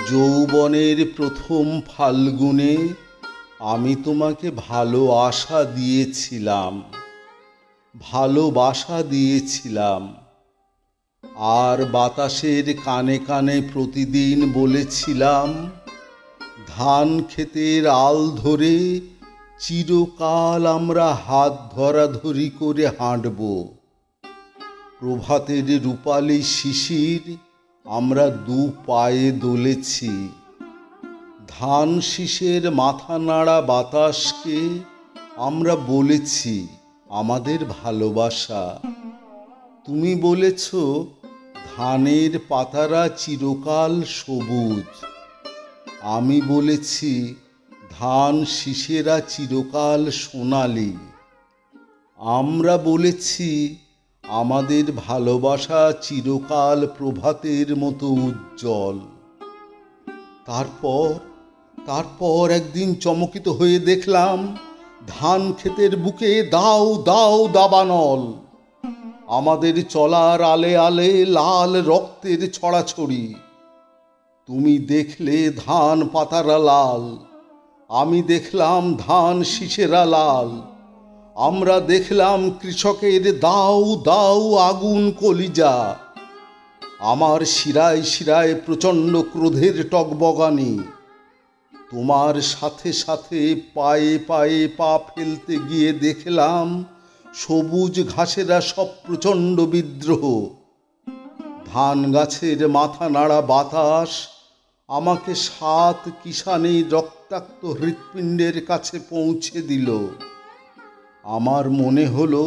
যৌবনের প্রথম ফাল্গুনে আমি তোমাকে ভালোবাসা দিয়েছিলাম, আর বাতাসের কানে কানে প্রতিদিন বলেছিলাম, ধান ক্ষেতের আল ধরে চিরকাল আমরা হাত ধরাধরি করে হাঁটব। প্রভাতের রূপালী শিশির আমরা দু পায়ে দোলেছি। ধান শীষের মাথা নাড়া বাতাসকে আমরা বলেছি আমাদের ভালোবাসা। তুমি বলেছ ধানের পাতারা চিরকাল সবুজ, আমি বলেছি ধান শীষেরা চিরকাল সোনালি। আমরা বলেছি আমাদের ভালোবাসা চিরকাল প্রভাতের মতো উজ্জ্বল। তারপর একদিন চমকিত হয়ে দেখলাম ধান ক্ষেতের বুকে দাও দাও দাবানল। আমাদের চলার আলে আলে লাল রক্তের ছড়াছড়ি। তুমি দেখলে ধান পাতারা লাল, আমি দেখলাম ধান শীষেরা লাল। আমরা দেখলাম কৃষকের দাও দাও আগুন কলিজা। আমার শিরায় শিরায় প্রচণ্ড ক্রোধের টগবগানি। তোমার সাথে সাথে পায়ে পায়ে পা ফেলতে গিয়ে দেখলাম সবুজ ঘাসেরা সব প্রচণ্ড বিদ্রোহ। ধান গাছের মাথা নাড়া বাতাস আমাকে 7 কিষাণী রক্তাক্ত হৃৎপিণ্ডের কাছে পৌঁছে দিল। আমার মনে হলো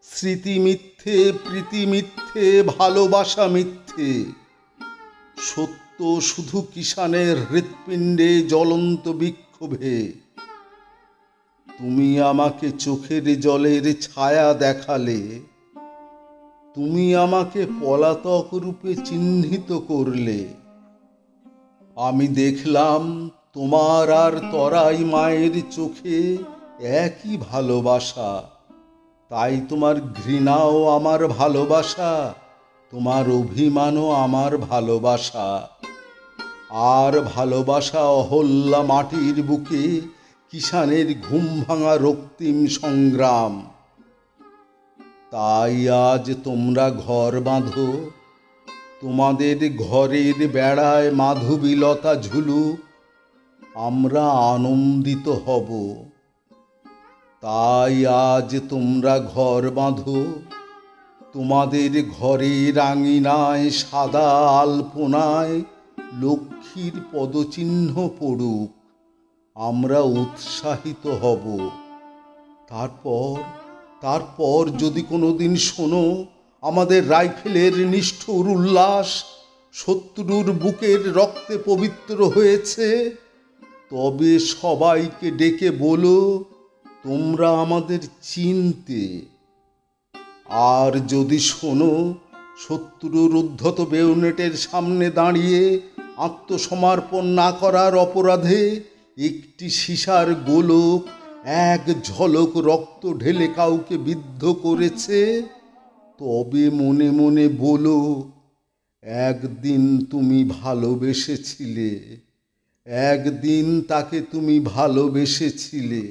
স্মৃতি মিথ্যে, প্রীতি মিথ্যে, ভালোবাসা মিথ্যে। সত্য শুধু কিষাণের হৃৎপিণ্ডে জ্বলন্ত বিক্ষোভে। তুমি আমাকে চোখের জলের ছায়া দেখালে, তুমি আমাকে পলাতক রূপে চিহ্নিত করলে। আমি দেখলাম তোমার আর তরাই মায়ের চোখে একই ভালোবাসা। তাই তোমার ঘৃণাও আমার ভালোবাসা, তোমার অভিমানও আমার ভালোবাসা। আর ভালোবাসা অহল্যা মাটির বুকে কিষাণের ঘুম ভাঙা রক্তিম সংগ্রাম। তাই আজ তোমরা ঘর বাঁধো, তোমাদের ঘরের বেড়ায় মাধবীলতা ঝুলুক, আমরা আনন্দিত হব। তাই আজ তোমরা ঘর বাঁধো, তোমাদের ঘরের আঙিনায় সাদা আলপনায় লক্ষ্মীর পদচিহ্ন পড়ুক, আমরা উৎসাহিত হব। তারপর যদি কোনোদিন শোনো আমাদের রাইফেলের নিষ্ঠুর উল্লাস শত্রুর বুকের রক্তে পবিত্র হয়েছে, তবে সবাইকে ডেকে বলো তোমরা আমাদের চিনতে। আর যদি শোনো শত্রুর উদ্ধত বেয়োনেটের সামনে দাঁড়িয়ে আত্মসমর্পণ না করার অপরাধে একটি সীসার গোলক এক ঝলক রক্ত ঢেলে কাউকে বিদ্ধ করেছে, তবে মনে মনে বলো একদিন তুমি ভালোবেসেছিলে, একদিন তাকে তুমি ভালোবেসেছিলে।